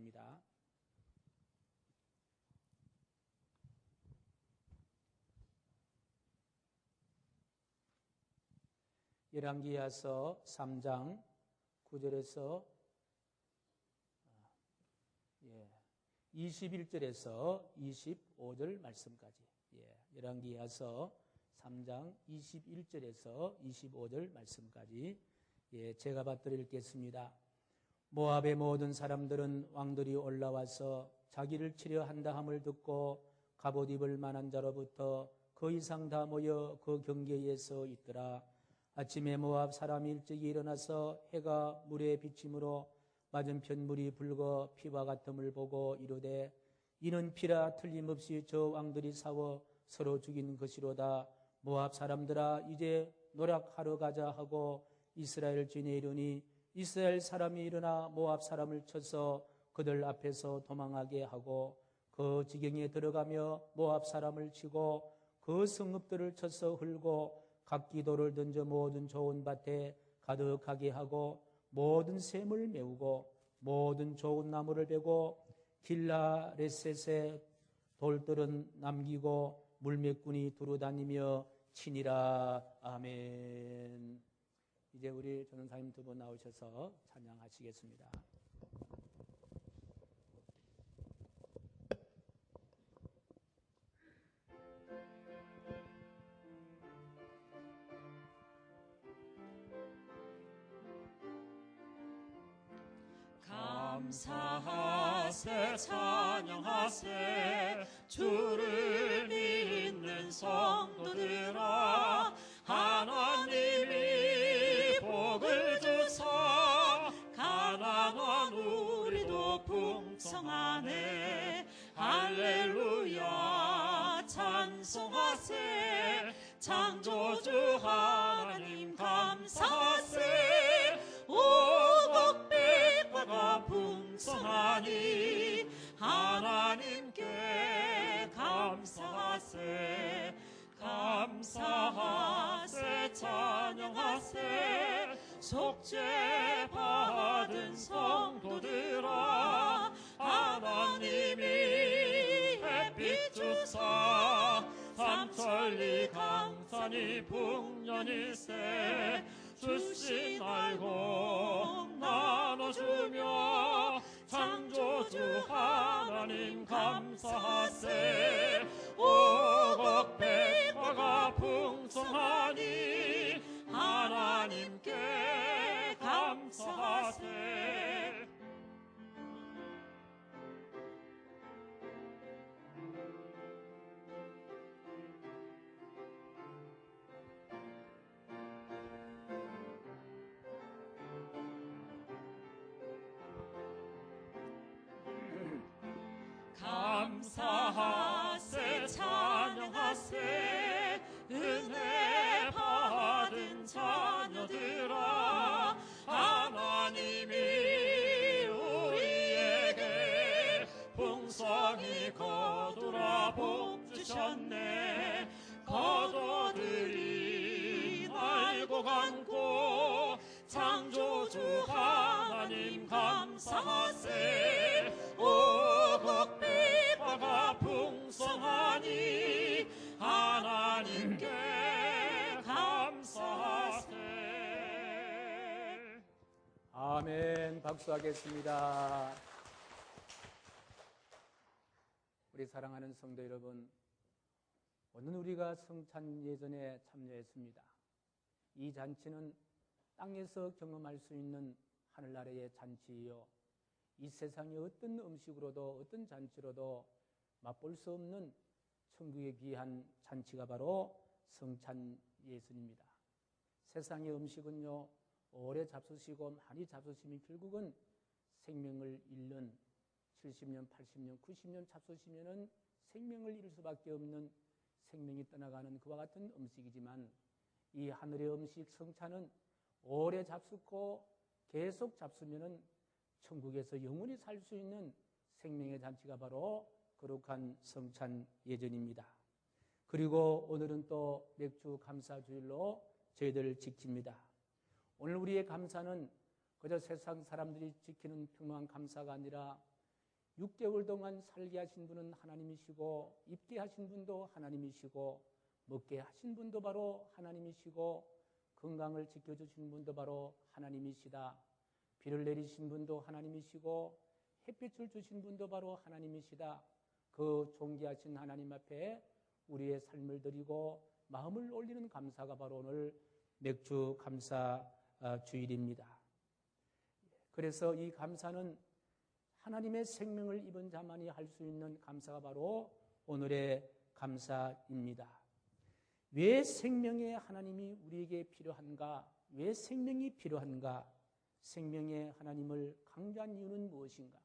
하겠습니다. 열왕기하서 3장 9절에서 21절에서 25절 말씀까지. 열왕기하서 3장 21절에서 25절 말씀까지 제가 받들어 읽겠습니다. 모압의 모든 사람들은 왕들이 올라와서 자기를 치려 한다 함을 듣고 갑옷 입을 만한 자로부터 그 이상 다 모여 그 경계에 서 있더라. 아침에 모압 사람이 일찍 일어나서 해가 물에 비침으로 맞은편 물이 붉어 피와 같음을 보고 이르되 이는 피라 틀림없이 저 왕들이 싸워 서로 죽인 것이로다. 모압 사람들아 이제 노력하러 가자 하고 이스라엘 진에 이르니 이스라엘 사람이 일어나 모압 사람을 쳐서 그들 앞에서 도망하게 하고 그 지경에 들어가며 모압 사람을 치고 그 성읍들을 쳐서 헐고 각기도를 던져 모든 좋은 밭에 가득하게 하고 모든 샘을 메우고 모든 좋은 나무를 베고 길라레셋의 돌들은 남기고 물매꾼이 두루다니며 치니라. 아멘. 이제 우리 전원사님 두 분 나오셔서 찬양하시겠습니다. 감사하세 찬양하세 주를 믿는 성도들아 하나님이 복을 주사 가난한 우리도 풍성하네. 할렐루야 찬송하세 창조주 하나님 감사하세. 오곡백과가 풍성하니 하나님께 감사하세. 감사하세 찬양하세 속죄 받은 성도들아 하나님이 햇빛 주사 삼천리 강산이 풍년일세 주신 알고 나눠주며 창조주 하나님 감사하세. 오곡백과가 풍성하니 하나님께 감사하세. 감사하세 찬양하세 은혜 받은 자녀들아 하나님이 우리에게 풍성히 거두라 복 주셨네. 거두들이 알고 감고 창조주 하나님 감사하세. 오곡백과가 풍성하니 하나님께 감사하세. 아멘. 박수하겠습니다. 우리 사랑하는 성도 여러분, 오늘 우리가 성찬 예전에 참여했습니다. 이 잔치는 땅에서 경험할 수 있는 하늘나라의 잔치이요 이 세상의 어떤 음식으로도 어떤 잔치로도 맛볼 수 없는 천국의 귀한 잔치가 바로 성찬 예수입니다. 세상의 음식은요 오래 잡수시고 많이 잡수시면 결국은 생명을 잃는 70년, 80년, 90년 잡수시면은 생명을 잃을 수밖에 없는 생명이 떠나가는 그와 같은 음식이지만 이 하늘의 음식 성찬은 오래 잡수고 계속 잡수면은 천국에서 영원히 살 수 있는 생명의 잔치가 바로 거룩한 성찬 예전입니다. 그리고 오늘은 또 맥주 감사 주일로 저희들 지킵니다. 오늘 우리의 감사는 그저 세상 사람들이 지키는 평범한 감사가 아니라 6개월 동안 살게 하신 분은 하나님이시고 입게 하신 분도 하나님이시고 먹게 하신 분도 바로 하나님이시고 건강을 지켜주신 분도 바로 하나님이시다. 비를 내리신 분도 하나님이시고 햇빛을 주신 분도 바로 하나님이시다. 그 존귀하신 하나님 앞에 우리의 삶을 드리고 마음을 올리는 감사가 바로 오늘 맥주 감사 주일입니다. 그래서 이 감사는 하나님의 생명을 입은 자만이 할 수 있는 감사가 바로 오늘의 감사입니다. 왜 생명의 하나님이 우리에게 필요한가? 왜 생명이 필요한가? 생명의 하나님을 강조한 이유는 무엇인가?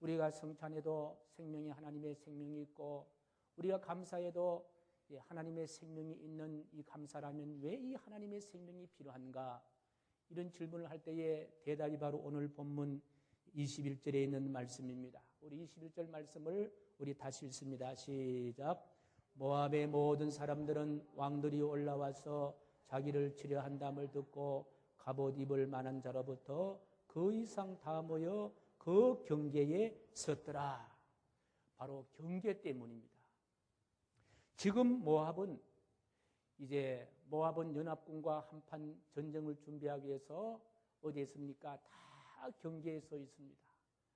우리가 성찬에도 생명의 하나님의 생명이 있고 우리가 감사에도 하나님의 생명이 있는 이 감사라면 왜 이 하나님의 생명이 필요한가? 이런 질문을 할 때의 대답이 바로 오늘 본문 21절에 있는 말씀입니다. 우리 21절 말씀을 우리 다시 읽습니다. 시작. 모압의 모든 사람들은 왕들이 올라와서 자기를 치려한담을 듣고 갑옷 입을 만한 자로부터 그 이상 다 모여 그 경계에 섰더라. 바로 경계 때문입니다. 지금 모압은 연합군과 한판 전쟁을 준비하기 위해서 어디에 있습니까? 다 경계에 서 있습니다.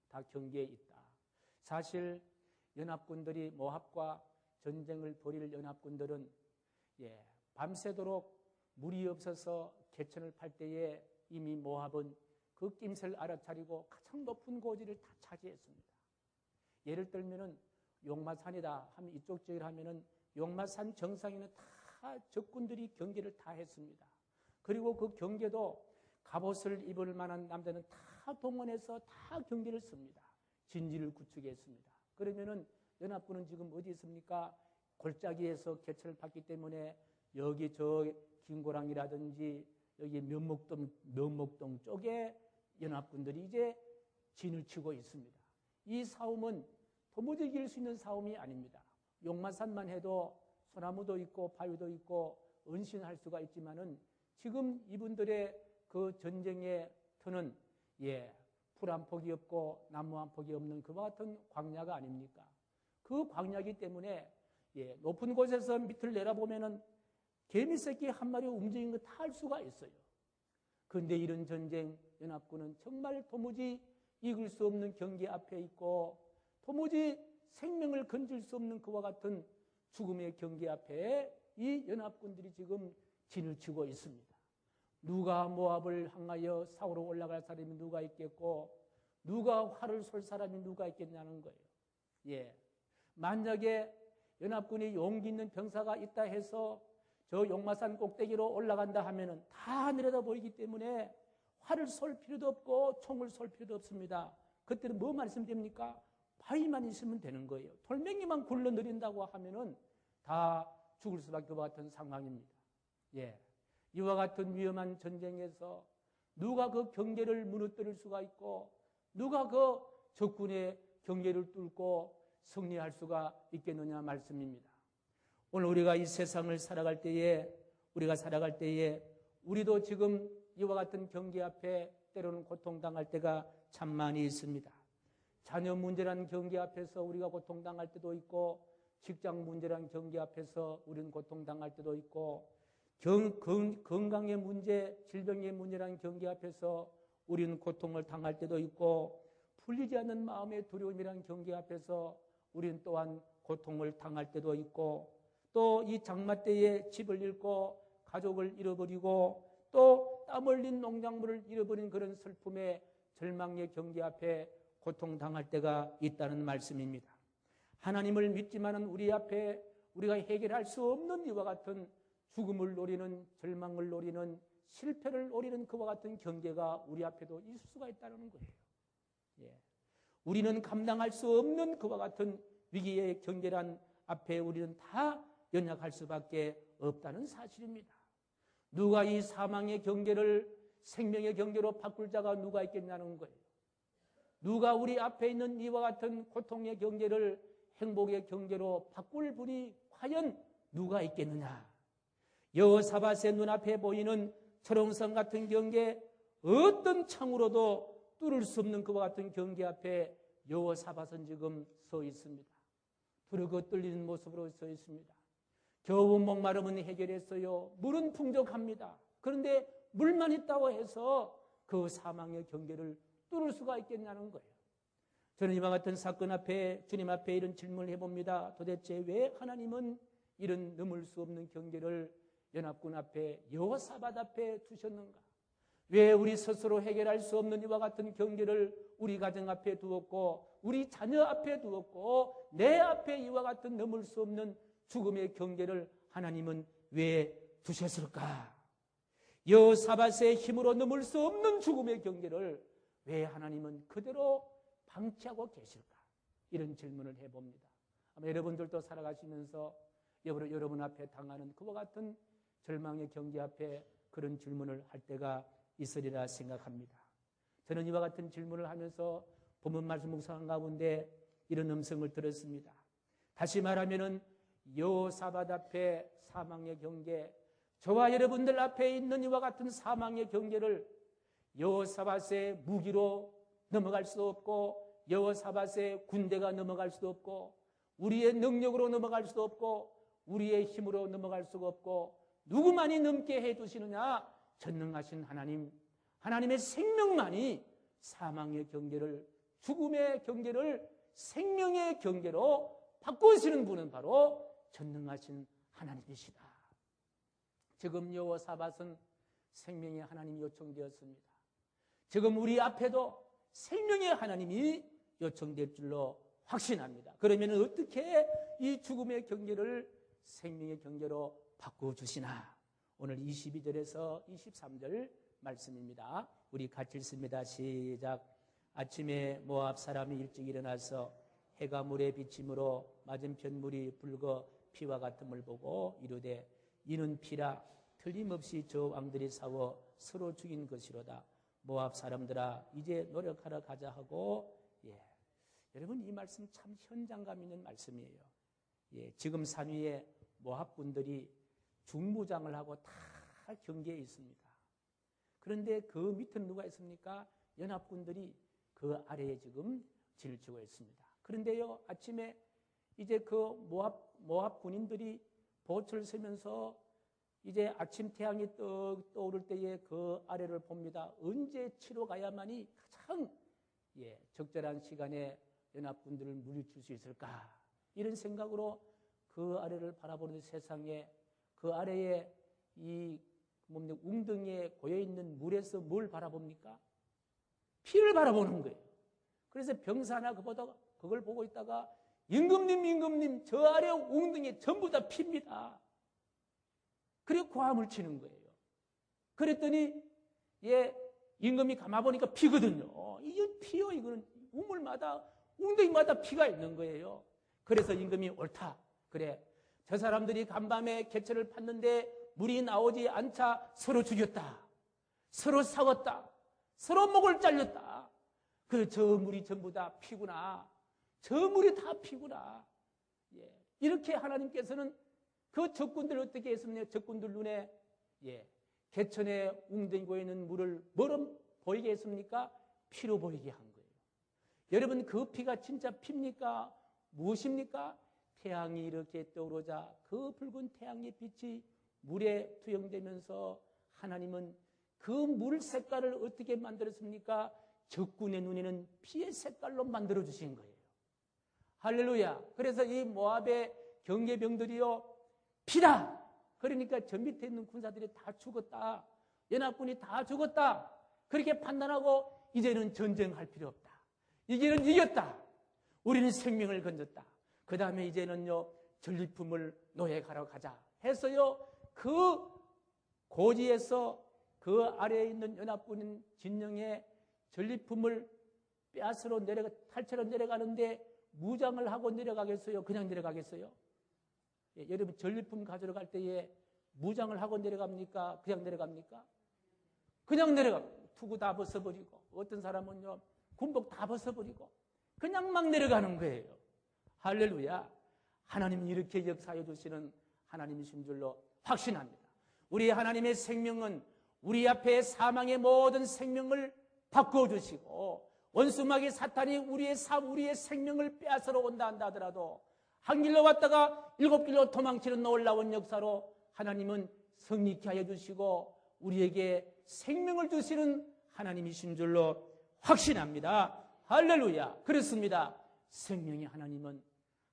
다 경계에 있다. 사실 연합군들이 모압과 전쟁을 벌일 연합군들은 밤새도록 물이 없어서 개천을 팔 때에 이미 모압은 그 낌새를 알아차리고 가장 높은 고지를 다 차지했습니다. 예를 들면은 용마산이다 하면 이쪽 지역을 하면은 용마산 정상에는 다 적군들이 경계를 다 했습니다. 그리고 그 경계도 갑옷을 입을 만한 남자는 다 동원해서 다 경계를 씁니다. 진지를 구축했습니다. 그러면은 연합군은 지금 어디 있습니까? 골짜기에서 개천을 팠기 때문에 여기 저 김고랑이라든지 여기 면목동 쪽에 연합군들이 이제 진을 치고 있습니다. 이 싸움은 도무지 이길 수 있는 싸움이 아닙니다. 용마산만 해도 소나무도 있고 바위도 있고 은신할 수가 있지만은 지금 이분들의 그 전쟁의 터는 풀 한 폭이 없고 나무 한 폭이 없는 그와 같은 광야가 아닙니까? 그 광야기 때문에 높은 곳에서 밑을 내려보면은 개미 새끼 한 마리 움직이는 거 다 알 수가 있어요. 그런데 이런 전쟁 연합군은 정말 도무지 이길 수 없는 경계 앞에 있고 도무지 생명을 건질 수 없는 그와 같은 죽음의 경계 앞에 이 연합군들이 지금 진을 치고 있습니다. 누가 모압을 향하여 싸우러 올라갈 사람이 누가 있겠고 누가 활을 쏠 사람이 누가 있겠냐는 거예요. 만약에 연합군이 용기 있는 병사가 있다 해서 저 용마산 꼭대기로 올라간다 하면은 다 내려다 보이기 때문에 활을 쏠 필요도 없고 총을 쏠 필요도 없습니다. 그때는 뭐 말씀드립니까? 바위만 있으면 되는 거예요. 돌멩이만 굴러내린다고 하면은 다 죽을 수밖에 없는 같은 상황입니다. 이와 같은 위험한 전쟁에서 누가 그 경계를 무너뜨릴 수가 있고 누가 그 적군의 경계를 뚫고 승리할 수가 있겠느냐 말씀입니다. 오늘 우리가 이 세상을 살아갈 때에 우리도 지금 이와 같은 경계 앞에 때로는 고통당할 때가 참 많이 있습니다. 자녀 문제라는 경계 앞에서 우리가 고통당할 때도 있고 직장 문제라는 경계 앞에서 우리는 고통당할 때도 있고 건강의 문제, 질병의 문제라는 경계 앞에서 우리는 고통을 당할 때도 있고 풀리지 않는 마음의 두려움이라는 경계 앞에서 우리는 또한 고통을 당할 때도 있고 또 이 장마 때에 집을 잃고 가족을 잃어버리고 또 땀 흘린 농작물을 잃어버린 그런 슬픔의 절망의 경계 앞에 고통당할 때가 있다는 말씀입니다. 하나님을 믿지만은 우리 앞에 우리가 해결할 수 없는 이와 같은 죽음을 노리는 절망을 노리는 실패를 노리는 그와 같은 경계가 우리 앞에도 있을 수가 있다는 거예요. 우리는 감당할 수 없는 그와 같은 위기의 경계란 앞에 우리는 다 연약할 수밖에 없다는 사실입니다. 누가 이 사망의 경계를 생명의 경계로 바꿀 자가 누가 있겠냐는 거예요. 누가 우리 앞에 있는 이와 같은 고통의 경계를 행복의 경계로 바꿀 분이 과연 누가 있겠느냐. 여호사밧의 눈앞에 보이는 철옹성 같은 경계, 어떤 창으로도 뚫을 수 없는 그와 같은 경계 앞에 여호사밧은 지금 서 있습니다. 두르고 떨리는 모습으로 서 있습니다. 겨우 목마름은 해결했어요. 물은 풍족합니다. 그런데 물만 있다고 해서 그 사망의 경계를 뚫을 수가 있겠냐는 거예요. 저는 이와 같은 사건 앞에 주님 앞에 이런 질문을 해봅니다. 도대체 왜 하나님은 이런 넘을 수 없는 경계를 연합군 앞에 여호사밧 앞에 두셨는가? 왜 우리 스스로 해결할 수 없는 이와 같은 경계를 우리 가정 앞에 두었고 우리 자녀 앞에 두었고 내 앞에 이와 같은 넘을 수 없는 죽음의 경계를 하나님은 왜 두셨을까? 여호사밧의 힘으로 넘을 수 없는 죽음의 경계를 왜 하나님은 그대로 방치하고 계실까? 이런 질문을 해봅니다. 아마 여러분들도 살아가시면서 여러분 앞에 당하는 그와 같은 절망의 경계 앞에 그런 질문을 할 때가 있으리라 생각합니다. 저는 이와 같은 질문을 하면서 본문 말씀 묵상한 가운데 이런 음성을 들었습니다. 다시 말하면은 여호사밧 앞에 사망의 경계, 저와 여러분들 앞에 있는 이와 같은 사망의 경계를 여호사밧의 무기로 넘어갈 수 없고 여호사밧의 군대가 넘어갈 수도 없고 우리의 능력으로 넘어갈 수도 없고 우리의 힘으로 넘어갈 수가 없고 누구만이 넘게 해두시느냐? 전능하신 하나님, 하나님의 생명만이 사망의 경계를, 죽음의 경계를 생명의 경계로 바꾸시는 분은 바로 전능하신 하나님이시다. 지금 여호사밧은 생명의 하나님이 요청되었습니다. 지금 우리 앞에도 생명의 하나님이 요청될 줄로 확신합니다. 그러면 어떻게 이 죽음의 경계를 생명의 경계로 바꿔주시나? 오늘 22절에서 23절 말씀입니다. 우리 같이 읽습니다. 시작. 아침에 모압 사람이 일찍 일어나서 해가 물에 비침으로 맞은편 물이 붉어 피와 같음을 보고 이르되 이는 피라 틀림없이 저 왕들이 싸워 서로 죽인 것이로다. 모압 사람들아 이제 노력하러 가자 하고. 여러분 이 말씀 참 현장감 있는 말씀이에요. 지금 산 위에 모압 군들이 중무장을 하고 다 경계에 있습니다. 그런데 그 밑에는 누가 있습니까? 연합군들이 그 아래에 지금 질주고 있습니다. 그런데요, 아침에 이제 그 모압 군인들이 보초를 서면서 이제 아침 태양이 떠오를 때에 그 아래를 봅니다. 언제 치러 가야만이 가장 적절한 시간에 연합군들을 물리칠 수 있을까? 이런 생각으로 그 아래를 바라보는 세상에 그 아래에 이 웅덩이에 고여있는 물에서 뭘 바라봅니까? 피를 바라보는 거예요. 그래서 병사나 그걸 보고 있다가 임금님 저 아래 웅덩이에 전부 다 피입니다. 그리고 고함을 치는 거예요. 그랬더니 임금이 가만보니까 피거든요. 이게 피요. 이거는 우물마다 웅덩이마다 피가 있는 거예요. 그래서 임금이 옳다. 그래, 저 사람들이 간밤에 개체를 팠는데 물이 나오지 않자 서로 죽였다. 서로 싸웠다. 서로 목을 잘렸다. 저 물이 전부 다 피구나. 저 물이 다 피구나. 이렇게 하나님께서는 그 적군들 어떻게 했습니까? 적군들 눈에 개천에 웅덩이 고이는 물을 뭐로 보이게 했습니까? 피로 보이게 한 거예요. 여러분 그 피가 진짜 피입니까? 무엇입니까? 태양이 이렇게 떠오르자 그 붉은 태양의 빛이 물에 투영되면서 하나님은 그 물 색깔을 어떻게 만들었습니까? 적군의 눈에는 피의 색깔로 만들어 주신 거예요. 할렐루야. 그래서 이 모압의 경계병들이요, 피다. 그러니까 저 밑에 있는 군사들이 다 죽었다. 연합군이 다 죽었다. 그렇게 판단하고 이제는 전쟁할 필요 없다. 이제는 이겼다. 우리는 생명을 건졌다. 그 다음에 이제는요, 전리품을 노획하러 가자 해서요, 그 고지에서 그 아래에 있는 연합군인 진영의 전리품을 빼앗으러 탈취로 내려가는데 무장을 하고 내려가겠어요? 그냥 내려가겠어요? 여러분 전리품 가지러 갈 때에 무장을 하고 내려갑니까? 그냥 내려갑니까? 그냥 내려갑니다. 투구 다 벗어버리고 어떤 사람은요 군복 다 벗어버리고 그냥 막 내려가는 거예요. 할렐루야. 하나님이 이렇게 역사해 주시는 하나님이신 줄로 확신합니다. 우리 하나님의 생명은 우리 앞에 사망의 모든 생명을 바꿔주시고 원수마귀 사탄이 우리의 생명을 빼앗으러 온다 한다 하더라도 한 길로 왔다가 7길로 도망치는 놀라운 역사로 하나님은 승리케 하여 주시고 우리에게 생명을 주시는 하나님이신 줄로 확신합니다. 할렐루야. 그렇습니다. 생명의 하나님은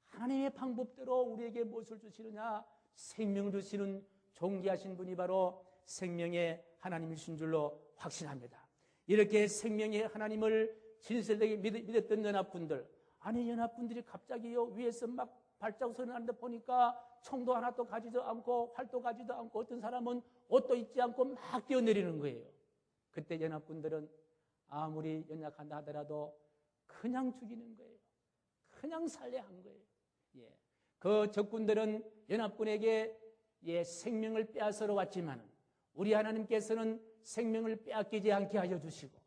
하나님의 방법대로 우리에게 무엇을 주시느냐? 생명을 주시는 존귀하신 분이 바로 생명의 하나님이신 줄로 확신합니다. 이렇게 생명의 하나님을 진실되게 믿었던 연합군들, 아니 연합군들이 갑자기요 위에서 막 발자국 소리 나는데 보니까 총도 하나도 가지도 않고 활도 가지도 않고 어떤 사람은 옷도 입지 않고 막 뛰어내리는 거예요. 그때 연합군들은 아무리 연약한다 하더라도 그냥 죽이는 거예요. 그냥 살해한 거예요. 예. 그 적군들은 연합군에게 생명을 빼앗으러 왔지만 우리 하나님께서는 생명을 빼앗기지 않게 하여 주시고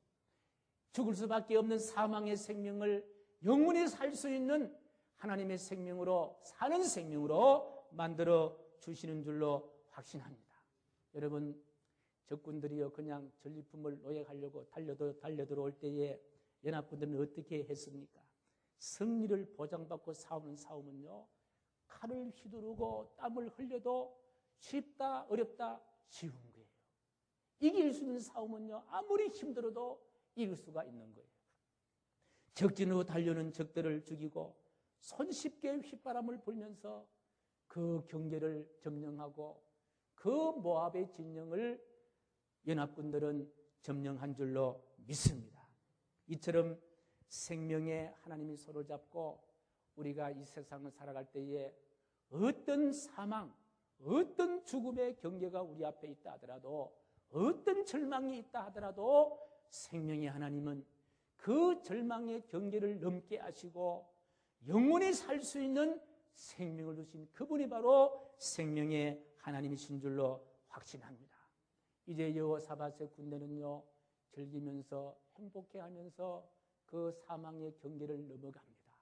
죽을 수밖에 없는 사망의 생명을 영원히 살 수 있는 하나님의 생명으로 사는 생명으로 만들어 주시는 줄로 확신합니다. 여러분 적군들이요 그냥 전리품을 노획하려고 달려들어올 때에 연합군들은 어떻게 했습니까? 승리를 보장받고 싸우는 싸움은요 칼을 휘두르고 땀을 흘려도 쉽다 어렵다 쉬운 거예요. 이길 수 있는 싸움은요 아무리 힘들어도 이길 수가 있는 거예요. 적진으로 달려오는 적들을 죽이고 손쉽게 휘바람을 불면서 그 경계를 점령하고 그 모압의 진영을 연합군들은 점령한 줄로 믿습니다. 이처럼 생명의 하나님이 손을 잡고 우리가 이 세상을 살아갈 때에 어떤 사망, 어떤 죽음의 경계가 우리 앞에 있다 하더라도 어떤 절망이 있다 하더라도 생명의 하나님은 그 절망의 경계를 넘게 하시고 영원히 살 수 있는 생명을 주신 그분이 바로 생명의 하나님이신 줄로 확신합니다. 이제 여호사밧의 군대는요 즐기면서 행복해하면서 그 사망의 경계를 넘어갑니다.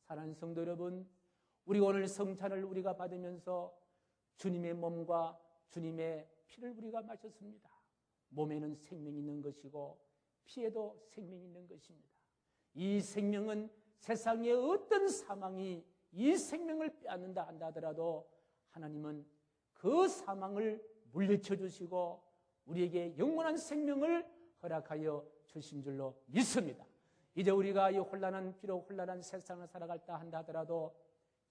사랑하는 성도 여러분, 우리 오늘 성찬을 우리가 받으면서 주님의 몸과 주님의 피를 우리가 마셨습니다. 몸에는 생명이 있는 것이고 피에도 생명이 있는 것입니다. 이 생명은 세상의 어떤 사망이 이 생명을 빼앗는다 한다 하더라도 하나님은 그 사망을 물리쳐 주시고 우리에게 영원한 생명을 허락하여 주신 줄로 믿습니다. 이제 우리가 이 비록 혼란한 세상을 살아갈다 한다 하더라도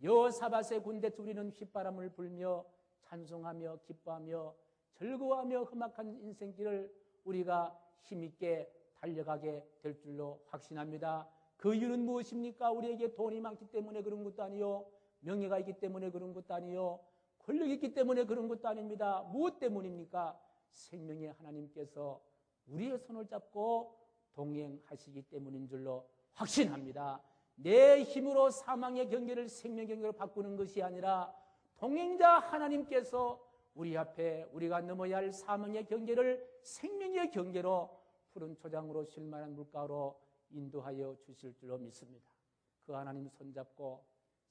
여호사밧의 군대 우리는 휘바람을 불며 찬송하며 기뻐하며 즐거워하며 험악한 인생길을 우리가 힘있게 달려가게 될 줄로 확신합니다. 그 이유는 무엇입니까? 우리에게 돈이 많기 때문에 그런 것도 아니요, 명예가 있기 때문에 그런 것도 아니요, 권력이 있기 때문에 그런 것도 아닙니다. 무엇 때문입니까? 생명의 하나님께서 우리의 손을 잡고 동행하시기 때문인 줄로 확신합니다. 내 힘으로 사망의 경계를 생명의 경계로 바꾸는 것이 아니라 동행자 하나님께서 우리 앞에 우리가 넘어야 할 사망의 경계를 생명의 경계로 푸른 초장으로 쉴만한 물가로 인도하여 주실 줄로 믿습니다. 그 하나님 손잡고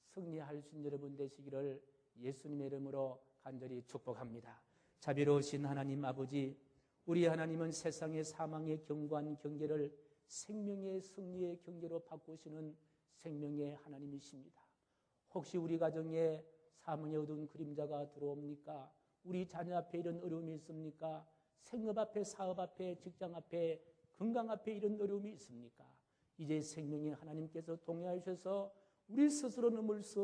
승리할 수 있는 여러분 되시기를 예수님의 이름으로 간절히 축복합니다. 자비로우신 하나님 아버지, 우리 하나님은 세상의 사망의 견고한 경계를 생명의 승리의 경계로 바꾸시는 생명의 하나님이십니다. 혹시 우리 가정에 사망의 어두운 그림자가 들어옵니까? 우리 자녀 앞에 이런 어려움이 있습니까? 생업 앞에, 사업 앞에, 직장 앞에, 건강 앞에 이런 어려움이 있습니까? 이제 생명의 하나님께서 동행하셔서 우리 스스로 넘을 수